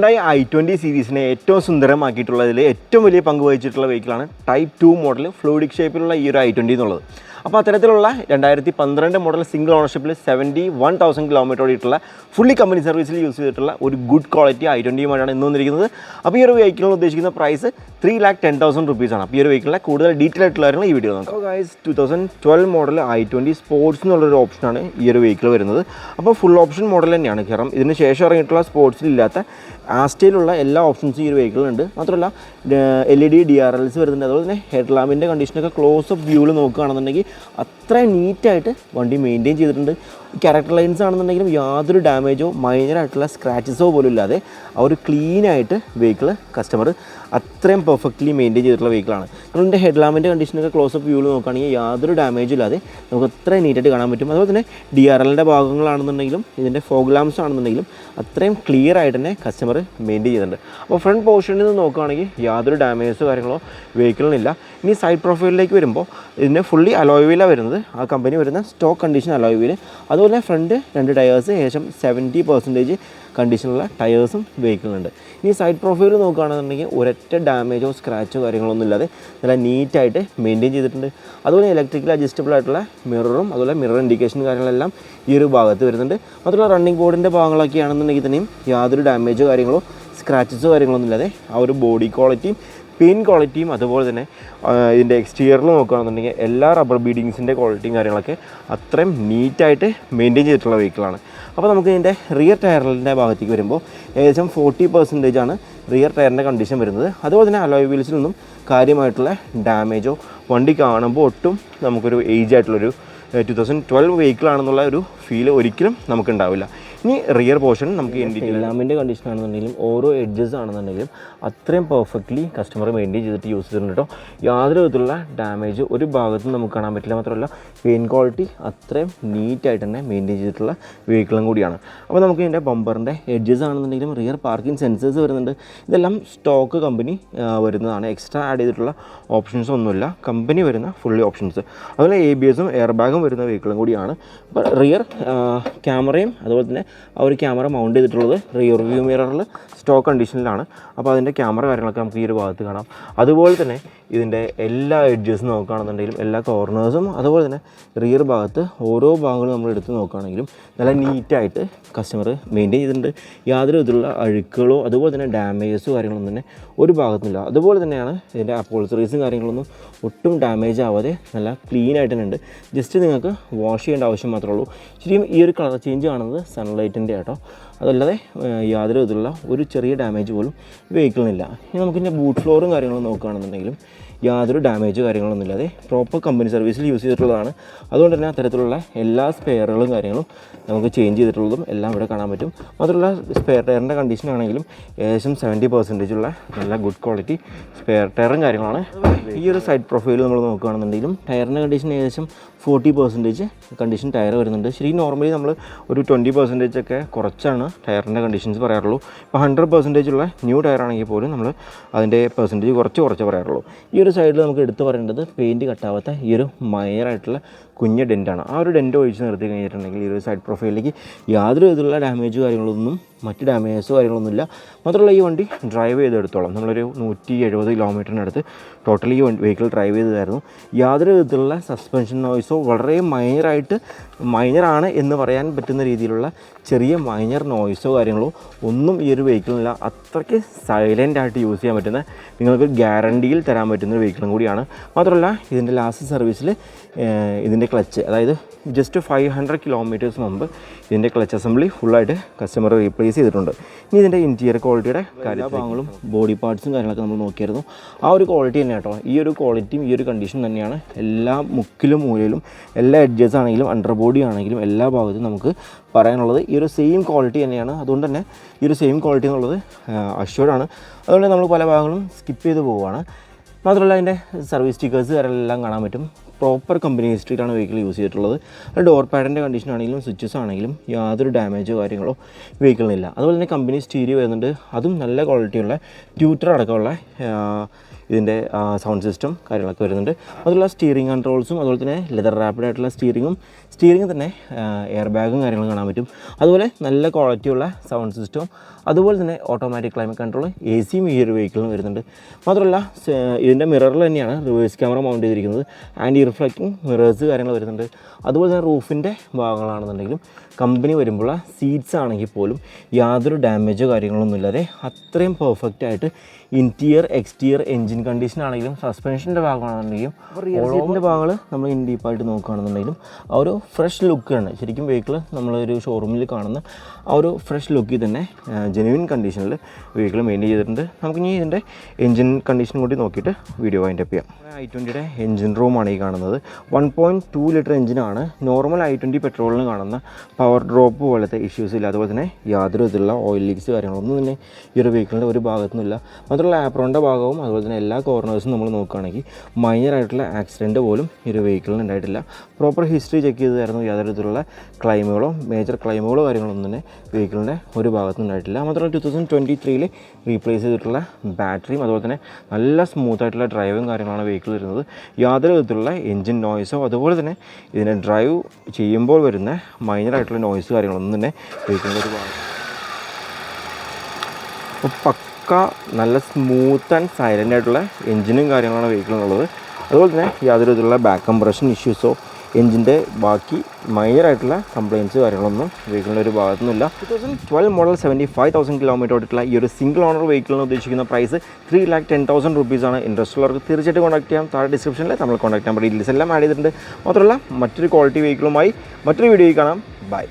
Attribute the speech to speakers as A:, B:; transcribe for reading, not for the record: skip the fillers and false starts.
A: Hyundai i20 സീരീസിനെ ഏറ്റവും സുന്ദരമാക്കിയിട്ടുള്ളതിൽ ഏറ്റവും വലിയ പങ്ക് വഹിച്ചിട്ടുള്ള വെഹിക്കിളാണ് ടൈപ്പ് 2 മോഡൽ ഫ്ലൂയിഡിക് ഷേപ്പിലുള്ള ഈ ഒരു i20 എന്നുള്ളത്. അപ്പോൾ അത്തരത്തിലുള്ള 2012 മോഡൽ സിംഗിൾ ഓണർഷിപ്പിൽ 71,000 കിലോമീറ്റർ ഓടിയിട്ടുള്ള ഫുള്ളി കമ്പനി സർവീസിൽ യൂസ് ചെയ്തിട്ടുള്ള ഒരു ഗുഡ് ക്വാളിറ്റി i20യുമായിട്ടാണ് ഇന്ന് വന്നിരിക്കുന്നത്. അപ്പോൾ ഈ ഒരു വെഹിക്കിളിന് ഉദ്ദേശിക്കുന്ന പ്രൈസ് 3,10,000 റുപ്പീസാണ്. അപ്പോൾ ഈ ഒരു വെഹിക്കിളിലെ കൂടുതൽ ഡീറ്റെയിൽ ആയിട്ടുള്ള കാര്യങ്ങൾ ഈ വീഡിയോ നോക്കാം. ഗൈസ് 2012 മോഡൽ i20 സ്പോർട്സ് എന്നുള്ളൊരു ഓപ്ഷനാണ് ഈ ഒരു വെഹിക്കിൾ വരുന്നത്. അപ്പോൾ ഫുൾ ഓപ്ഷൻ മോഡൽ തന്നെയാണ്. കാരണം ഇതിന് ശേഷം ഇറങ്ങിയിട്ടുള്ള സ്പോർട്സിലില്ലാത്ത ആസ്റ്റയിലുള്ള എല്ലാ ഓപ്ഷൻസും ഈ ഒരു വെഹിക്കിളുണ്ട്. മാത്രമല്ല LED DRLs വരുന്നുണ്ട്. അതുപോലെ തന്നെ ഹെഡ് ലാമ്പിൻ്റെ കണ്ടീഷനൊക്കെ ക്ലോസ് അപ്പ് വ്യൂവിൽ നോക്കുകയാണെന്നുണ്ടെങ്കിൽ അത്ര നീറ്റായിട്ട് വണ്ടി മെയിൻറ്റെയിൻ ചെയ്തിട്ടുണ്ട്. ക്യാരക്ടർ ലൈൻസ് ആണെന്നുണ്ടെങ്കിലും യാതൊരു ഡാമേജോ മൈനറായിട്ടുള്ള സ്ക്രാച്ചസോ പോലും ഇല്ലാതെ ആ ഒരു ക്ലീനായിട്ട് വെഹിക്കിൾ കസ്റ്റമർ അത്രയും പെർഫെക്റ്റ്ലി മെയിൻറ്റെയിൻ ചെയ്തിട്ടുള്ള വെഹിക്കിളാണ്. കാരണം ഇതിൻ്റെ ഹെഡ് ലാമ്പിൻ്റെ കണ്ടീഷനൊക്കെ ക്ലോസ് അപ്പ് വ്യൂവിൽ നോക്കുകയാണെങ്കിൽ യാതൊരു ഡാമേജും ഇല്ലാതെ നമുക്ക് അത്രയും നീറ്റായിട്ട് കാണാൻ പറ്റും. അതുപോലെ തന്നെ DRLൻ്റെ ഭാഗങ്ങളാണെന്നുണ്ടെങ്കിലും ഇതിൻ്റെ ഫോഗ് ലാംപ്സ് ആണെന്നുണ്ടെങ്കിലും അത്രയും ക്ലിയർ ആയിട്ട് തന്നെ കസ്റ്റമർ മെയിൻറ്റെയിൻ ചെയ്തിട്ടുണ്ട്. അപ്പോൾ ഫ്രണ്ട് പോർഷനിൽ നിന്ന് നോക്കുകയാണെങ്കിൽ യാതൊരു ഡാമേജോ കാര്യങ്ങളോ വെഹിക്കിളിനില്ല. ഇനി സൈഡ് പ്രൊഫൈലിലേക്ക് വരുമ്പോൾ ഇതിൻ്റെ ഫുള്ളി അലോയ് വീലാണ് വരുന്നത്. ആ കമ്പനി വരുന്ന സ്റ്റോക്ക് കണ്ടീഷൻ അലോയ് വീല്. അതുപോലെ ഫ്രണ്ട് 2 ടയേഴ്സ് ഏകദേശം 70% കണ്ടീഷനുള്ള ടയേഴ്സും വെഹിക്കിളുണ്ട്. ഇനി സൈഡ് പ്രൊഫൈൽ നോക്കുകയാണെന്നുണ്ടെങ്കിൽ ഒരൊറ്റ ഡാമേജോ സ്ക്രാച്ചോ കാര്യങ്ങളൊന്നും ഇല്ലാതെ നല്ല നീറ്റായിട്ട് മെയിൻറ്റെയിൻ ചെയ്തിട്ടുണ്ട്. അതുപോലെ ഇലക്ട്രിക്കൽ അഡ്ജസ്റ്റബിൾ ആയിട്ടുള്ള മിററും അതുപോലെ മിറർ ഇൻഡിക്കേഷൻ കാര്യങ്ങളെല്ലാം ഈ ഒരു ഭാഗത്ത് വരുന്നുണ്ട്. മാത്രമല്ല റണ്ണിങ് ബോർഡിൻ്റെ ഭാഗങ്ങളൊക്കെ ആണെന്നുണ്ടെങ്കിൽ തന്നെയും യാതൊരു ഡാമേജോ കാര്യങ്ങളോ സ്ക്രാച്ചസോ കാര്യങ്ങളൊന്നും ഇല്ലാതെ ആ ഒരു ബോഡി ക്വാളിറ്റിയും പെയിൻറ്റ് ക്വാളിറ്റിയും അതുപോലെ തന്നെ ഇതിൻ്റെ എക്സ്റ്റീരിയറിൽ നോക്കുകയാണെന്നുണ്ടെങ്കിൽ എല്ലാ റബ്ബർ ബീഡിങ്സിൻ്റെ ക്വാളിറ്റിയും കാര്യങ്ങളൊക്കെ അത്രയും നീറ്റായിട്ട് മെയിൻറ്റെയിൻ ചെയ്തിട്ടുള്ള വെഹിക്കിളാണ്. അപ്പോൾ നമുക്ക് ഇതിൻ്റെ റിയർ ടയറിൻ്റെ ഭാഗത്തേക്ക് വരുമ്പോൾ ഏകദേശം 40% റിയർ ടയറിൻ്റെ കണ്ടീഷൻ വരുന്നത്. അതുപോലെ തന്നെ അലോയ് വീൽസിൽ നിന്നും കാര്യമായിട്ടുള്ള ഡാമേജോ വണ്ടി കാണുമ്പോൾ ഒട്ടും നമുക്കൊരു ഏജ് ആയിട്ടുള്ളൊരു 2012 വെഹിക്കിളാണെന്നുള്ള ഒരു ഫീൽ ഒരിക്കലും നമുക്കുണ്ടാവില്ല. ഇനി റിയർ പോർഷൻ നമുക്ക് ലാമ്പിൻ്റെ കണ്ടീഷൻ ആണെന്നുണ്ടെങ്കിലും ഓരോ എഡ്ജസ് ആണെന്നുണ്ടെങ്കിലും അത്രയും പെർഫെക്റ്റ്ലി കസ്റ്റമർ മെയിൻറ്റെയിൻ ചെയ്തിട്ട് യൂസ് ചെയ്തിട്ടുണ്ട് കേട്ടോ. യാതൊരു വിധത്തിലുള്ള ഡാമേജ് ഒരു ഭാഗത്തും നമുക്ക് കാണാൻ പറ്റില്ല. മാത്രമല്ല പെയിൻ ക്വാളിറ്റി അത്രയും നീറ്റായിട്ട് തന്നെ മെയിൻറ്റെയിൻ ചെയ്തിട്ടുള്ള വെഹിക്കിളും കൂടിയാണ്. അപ്പോൾ നമുക്ക് ഇതിൻ്റെ ബമ്പറിൻ്റെ എഡ്ജസ് ആണെന്നുണ്ടെങ്കിലും റിയർ പാർക്കിംഗ് സെൻസേഴ്സ് വരുന്നുണ്ട്. ഇതെല്ലാം സ്റ്റോക്ക് കമ്പനി വരുന്നതാണ്. എക്സ്ട്രാ ആഡ് ചെയ്തിട്ടുള്ള ഓപ്ഷൻസ് ഒന്നുമില്ല. കമ്പനി വരുന്ന ഫുള്ളി ഓപ്ഷൻസ്. അതുപോലെ ABSഉം എയർ ബാഗും വരുന്ന വെഹിക്കിളും കൂടിയാണ്. അപ്പോൾ റിയർ ക്യാമറയും അതുപോലെ തന്നെ ആ ഒരു ക്യാമറ മൗണ്ട് ചെയ്തിട്ടുള്ളത് റിയർ വ്യൂ മിററിൽ സ്റ്റോക്ക് കണ്ടീഷനിലാണ്. അപ്പോൾ അതിൻ്റെ ക്യാമറ കാര്യങ്ങളൊക്കെ നമുക്ക് ഈ ഒരു ഭാഗത്ത് കാണാം. അതുപോലെ തന്നെ ഇതിൻ്റെ എല്ലാ എഡ്ജസും നോക്കുകയാണെന്നുണ്ടെങ്കിലും എല്ലാ കോർണേഴ്സും അതുപോലെ തന്നെ റിയർ ഭാഗത്ത് ഓരോ ഭാഗങ്ങളും നമ്മൾ എടുത്ത് നോക്കുകയാണെങ്കിലും നല്ല നീറ്റായിട്ട് കസ്റ്റമർ മെയിൻറ്റെയിൻ ചെയ്തിട്ടുണ്ട്. യാതൊരു വിധത്തിലുള്ള അഴുക്കുകളോ അതുപോലെ തന്നെ ഡാമേജസോ കാര്യങ്ങളൊന്നും തന്നെ ഒരു ഭാഗത്തുമില്ല. അതുപോലെ തന്നെയാണ് ഇതിൻ്റെ അപ്പോൾസറീസും കാര്യങ്ങളൊന്നും ഒട്ടും ഡാമേജ് ആവാതെ നല്ല ക്ലീൻ ആയിട്ട് തന്നെ ഉണ്ട്. ജസ്റ്റ് നിങ്ങൾക്ക് വാഷ് ചെയ്യേണ്ട ആവശ്യം മാത്രമേ ഉള്ളൂ. ശരിക്കും ഈ ഒരു കളർ ചേഞ്ച് കാണുന്നത് സൺലൈറ്റിൻ്റെ ആട്ടോ. അതല്ലാതെ യാതൊരു വിധത്തിലുള്ള ഒരു ചെറിയ ഡാമേജ് പോലും വെഹിക്കിളിനില്ല. ഇനി നമുക്കിതിൻ്റെ ബൂട്ട് ഫ്ലോറും കാര്യങ്ങളും നോക്കുകയാണെന്നുണ്ടെങ്കിലും യാതൊരു ഡാമേജ് കാര്യങ്ങളൊന്നും ഇല്ലാതെ പ്രോപ്പർ കമ്പനി സർവീസിൽ യൂസ് ചെയ്തിട്ടുള്ളതാണ്. അതുകൊണ്ട് തന്നെ അത്തരത്തിലുള്ള എല്ലാ സ്പെയറുകളും കാര്യങ്ങളും നമുക്ക് ചേഞ്ച് ചെയ്തിട്ടുള്ളതും എല്ലാം ഇവിടെ കാണാൻ പറ്റും. മാത്രമല്ല സ്പെയർ ടയറിൻ്റെ കണ്ടീഷൻ ആണെങ്കിലും ഏകദേശം 70% ഉള്ള നല്ല ഗുഡ് ക്വാളിറ്റി സ്പെയർ ടയറും കാര്യങ്ങളാണ്. ഈ ഒരു സൈഡ് പ്രൊഫൈൽ നമ്മൾ നോക്കുകയാണെന്നുണ്ടെങ്കിലും ടയറിൻ്റെ കണ്ടീഷൻ ഏകദേശം 40% കണ്ടീഷൻ ടയർ വരുന്നുണ്ട്. ശരി നോർമലി നമ്മൾ ഒരു 20% ഒക്കെ കുറച്ചാണ് ടയറിൻ്റെ കണ്ടീഷൻസ് പറയാറുള്ളൂ. ഇപ്പോൾ 100% ഉള്ള ന്യൂ ടയർ ആണെങ്കിൽ പോലും നമ്മൾ അതിൻ്റെ പെർസെൻറ്റേജ് കുറച്ച് പറയാറുള്ളൂ. ഈ ഒരു സൈഡിൽ നമുക്ക് എടുത്തു പറയേണ്ടത് പെയിൻറ്റ് കട്ടാവാത്ത ഈ ഒരു മയറായിട്ടുള്ള കുഞ്ഞ് ഡെൻറ്റാണ്. ആ ഒരു ഡെൻറ്റ് ഒഴിച്ച് നിർത്തി കഴിഞ്ഞിട്ടുണ്ടെങ്കിൽ ഈ ഒരു സൈഡ് പ്രൊഫൈലിലേക്ക് യാതൊരു വിധത്തിലുള്ള ഡാമേജ് കാര്യങ്ങളൊന്നും മറ്റ് ഡാമേജസോ കാര്യങ്ങളൊന്നുമില്ല. മാത്രമല്ല ഈ വണ്ടി ഡ്രൈവ് ചെയ്തെടുത്തോളം നമ്മളൊരു 170 കിലോമീറ്ററിനടുത്ത് ടോട്ടലി ഈ വെഹിക്കിൾ ഡ്രൈവ് ചെയ്തതായിരുന്നു. യാതൊരു വിധത്തിലുള്ള സസ്പെൻഷൻ നോയ്സോ വളരെ മൈനറാണ് എന്ന് പറയാൻ പറ്റുന്ന രീതിയിലുള്ള ചെറിയ മൈനർ നോയ്സോ കാര്യങ്ങളോ ഒന്നും ഈ ഒരു വെഹിക്കിളില്ല. അത്രയ്ക്ക് സൈലൻ്റായിട്ട് യൂസ് ചെയ്യാൻ പറ്റുന്ന നിങ്ങൾക്ക് ഗ്യാരണ്ടിയിൽ തരാൻ പറ്റുന്ന ഒരു വെഹിക്കിളും കൂടിയാണ്. മാത്രമല്ല ഇതിൻ്റെ ലാസ്റ്റ് സർവീസിൽ ഇതിൻ്റെ ക്ലച്ച് അതായത് ജസ്റ്റ് 500 കിലോമീറ്റേഴ്സ് മുമ്പ് ഇതിൻ്റെ ക്ലച്ച് അസംബ്ലി ഫുള്ളായിട്ട് കസ്റ്റമർ റീപ്ലേസ് ചെയ്തിട്ടുണ്ട്. ഇനി ഇതിൻ്റെ ഇൻറ്റീരിയർ ക്വാളിറ്റിയുടെ എല്ലാ ഭാഗങ്ങളും ബോഡി പാർട്സും കാര്യങ്ങളൊക്കെ നമ്മൾ നോക്കിയായിരുന്നു. ആ ഒരു ക്വാളിറ്റി തന്നെ കേട്ടോ. ഈ ഒരു ക്വാളിറ്റിയും ഈ ഒരു കണ്ടീഷൻ തന്നെയാണ് എല്ലാ മുക്കിലും മൂലയിലും എല്ലാ എഡ്ജസ് ആണെങ്കിലും അണ്ടർ ബോഡി ആണെങ്കിലും എല്ലാ ഭാഗത്തും നമുക്ക് പറയാനുള്ളത്. ഈ ഒരു സെയിം ക്വാളിറ്റി തന്നെയാണ്. അതുകൊണ്ട് തന്നെ ഈ ഒരു സെയിം ക്വാളിറ്റി എന്നുള്ളത് അഷ്യൂർഡാണ്. അതുകൊണ്ട് നമ്മൾ പല ഭാഗങ്ങളും സ്കിപ്പ് ചെയ്ത് പോവുകയാണ്. മാത്രമല്ല അതിൻ്റെ സർവീസ് സ്റ്റിക്കേഴ്സ് കാര്യങ്ങളെല്ലാം കാണാൻ പറ്റും. പ്രോപ്പർ കമ്പനി ഹിസ്റ്ററിയിലാണ് വെഹിക്കിൾ യൂസ് ചെയ്തിട്ടുള്ളത്. ഡോർ പാഡിൻ്റെ കണ്ടീഷൻ ആണെങ്കിലും സ്വിച്ചസ് ആണെങ്കിലും യാതൊരു ഡാമേജോ കാര്യങ്ങളോ വെഹിക്കിളിനില്ല. അതുപോലെ തന്നെ കമ്പനി സ്റ്റീരിയോ വരുന്നുണ്ട്, അതും നല്ല ക്വാളിറ്റിയുള്ള ട്യൂട്ടർ അടക്കമുള്ള ഇതിൻ്റെ സൗണ്ട് സിസ്റ്റം കാര്യങ്ങളൊക്കെ വരുന്നുണ്ട്. അതുള്ള സ്റ്റിയറിംഗ് കൺട്രോൾസും അതുപോലെ തന്നെ ലെതർ റാപ്പിഡ് ആയിട്ടുള്ള സ്റ്റിയറിംഗ് തന്നെ എയർ ബാഗും കാര്യങ്ങളും കാണാൻ പറ്റും. അതുപോലെ നല്ല ക്വാളിറ്റിയുള്ള സൗണ്ട് സിസ്റ്റവും അതുപോലെ തന്നെ ഓട്ടോമാറ്റിക് ക്ലൈമറ്റ് കൺട്രോൾ AC ഈ ഒരു വെഹിക്കിളിന് വരുന്നുണ്ട്. മാത്രമല്ല ഇതിൻ്റെ മിററിൽ തന്നെയാണ് റിവേഴ്സ് ക്യാമറ മൗണ്ട് ചെയ്തിരിക്കുന്നത്. ആൻറ്റി റിഫ്ലക്റ്റിംഗ് മിറേഴ്സ് കാര്യങ്ങൾ വരുന്നുണ്ട്. അതുപോലെ തന്നെ റൂഫിൻ്റെ ഭാഗങ്ങളാണെന്നുണ്ടെങ്കിലും കമ്പനി വരുമ്പോൾ സീറ്റ്സ് ആണെങ്കിൽ പോലും യാതൊരു ഡാമേജോ കാര്യങ്ങളൊന്നും ഇല്ലാതെ അത്രയും പെർഫെക്റ്റ് ആയിട്ട് ഇൻറ്റീരിയർ എക്സ്റ്റീരിയർ എൻജിൻ കണ്ടീഷൻ ആണെങ്കിലും സസ്പെൻഷൻ്റെ ഭാഗമാണെന്നുണ്ടെങ്കിലും റിയർ സീറ്റിൻ്റെ ഭാഗങ്ങൾ നമ്മൾ ഇൻ ഡീപ്പായിട്ട് നോക്കുകയാണെന്നുണ്ടെങ്കിലും ആ ഒരു ഫ്രഷ് ലുക്കാണ് ശരിക്കും വെഹിക്കിൾ നമ്മളൊരു ഷോറൂമിൽ കാണുന്ന ആ ഒരു ഫ്രഷ് ലുക്കിൽ തന്നെ ജെനുവിൻ കണ്ടീഷനിൽ വെഹിക്കിൾ മെയിൻറ്റെയിൻ ചെയ്തിട്ടുണ്ട്. നമുക്കിനി ഇതിൻ്റെ എൻജിൻ കണ്ടീഷൻ കൂടി നോക്കിയിട്ട് വീഡിയോ വൈൻഡപ്പ് ചെയ്യാം. i20യുടെ എൻജിൻ റൂമാണ് ഈ കാണുന്നത്. 1.2 ലിറ്റർ എഞ്ചിനാണ്. നോർമൽ i20 പെട്രോളിന് കാണുന്ന പവർ ഡ്രോപ്പ് പോലത്തെ ഇഷ്യൂസ് ഇല്ല. അതുപോലെ തന്നെ യാതൊരു വിധത്തിലുള്ള ഓയിൽ ലീക്സ് കാര്യങ്ങളൊന്നും തന്നെ ഈ ഒരു വെഹിക്കിളിൻ്റെ ഒരു ഭാഗത്തുനിന്നില്ല. മാത്രമല്ല ആപ്രോണിൻ്റെ ഭാഗവും അതുപോലെ തന്നെ എല്ലാ കോർണേഴ്സും നമ്മൾ നോക്കുകയാണെങ്കിൽ മൈനറായിട്ടുള്ള ആക്സിഡൻറ്റ് പോലും ഈ ഒരു വെഹിക്കിളിന് ഉണ്ടായിട്ടില്ല. പ്രോപ്പർ ഹിസ്റ്ററി ചെക്ക് ചെയ്തായിരുന്നു. യാതൊരു വിധത്തിലുള്ള ക്ലൈമുകളോ മേജർ ക്ലൈമുകളോ കാര്യങ്ങളൊന്നും തന്നെ വെഹിക്കിളിൻ്റെ ഒരു ഭാഗത്തും ഉണ്ടായിട്ടില്ല. മാത്രമല്ല 2023 റീപ്ലേസ് ചെയ്തിട്ടുള്ള ബാറ്ററിയും അതുപോലെ തന്നെ നല്ല സ്മൂത്തായിട്ടുള്ള ഡ്രൈവും കാര്യങ്ങളാണ് വെഹിക്കിൾ വരുന്നത്. യാതൊരു വിധത്തിലുള്ള എൻജിൻ നോയ്സോ അതുപോലെ തന്നെ ഇതിനെ ഡ്രൈവ് ചെയ്യുമ്പോൾ വരുന്ന മൈനറായിട്ടുള്ള നോയ്സ് കാര്യങ്ങളൊന്നും തന്നെ വെഹിക്കിളിൻ്റെ ഒരു ഭാഗം. അപ്പോൾ പക്ക നല്ല സ്മൂത്ത് ആൻഡ് സൈലൻ്റ് ആയിട്ടുള്ള എൻജിനും കാര്യങ്ങളാണ് വെഹിക്കിളിനുള്ളത്. അതുപോലെ തന്നെ യാതൊരു വിധത്തിലുള്ള ബാക്ക് കംപ്രഷൻ ഇഷ്യൂസോ എൻജിൻ്റെ ബാക്കി മൈനറായിട്ടുള്ള കംപ്ലയിൻസ് കാര്യങ്ങളൊന്നും വെഹിക്കിളിൻ്റെ ഒരു ഭാഗത്തുനിന്നില്ല. 2012 മോഡൽ 75,000 കിലോമീറ്റർ ഓടിയിട്ടുള്ള ഈ ഒരു സിംഗിൾ ഓണർ വെഹിക്കിളിന് ഉദ്ദേശിക്കുന്ന പ്രൈസ് 3,10,000 റുപ്പീസാണ്. ഇൻട്രസ്റ്റ് ഉള്ളവർക്ക് തീർച്ചയായിട്ടും കോൺടാക്ട് ചെയ്യാം. താഴെ ഡിസ്ക്രിപ്ഷനിൽ നമ്മൾ കോൺടാക്ട് നമ്പർ ഡീറ്റെയിൽസ് എല്ലാം ആഡ് ചെയ്തിട്ടുണ്ട്. മാത്രമല്ല മറ്റൊരു ക്വാളിറ്റി വെഹിക്കിളുമായി മറ്റൊരു വീഡിയോയിൽ കാണാം. ബൈ.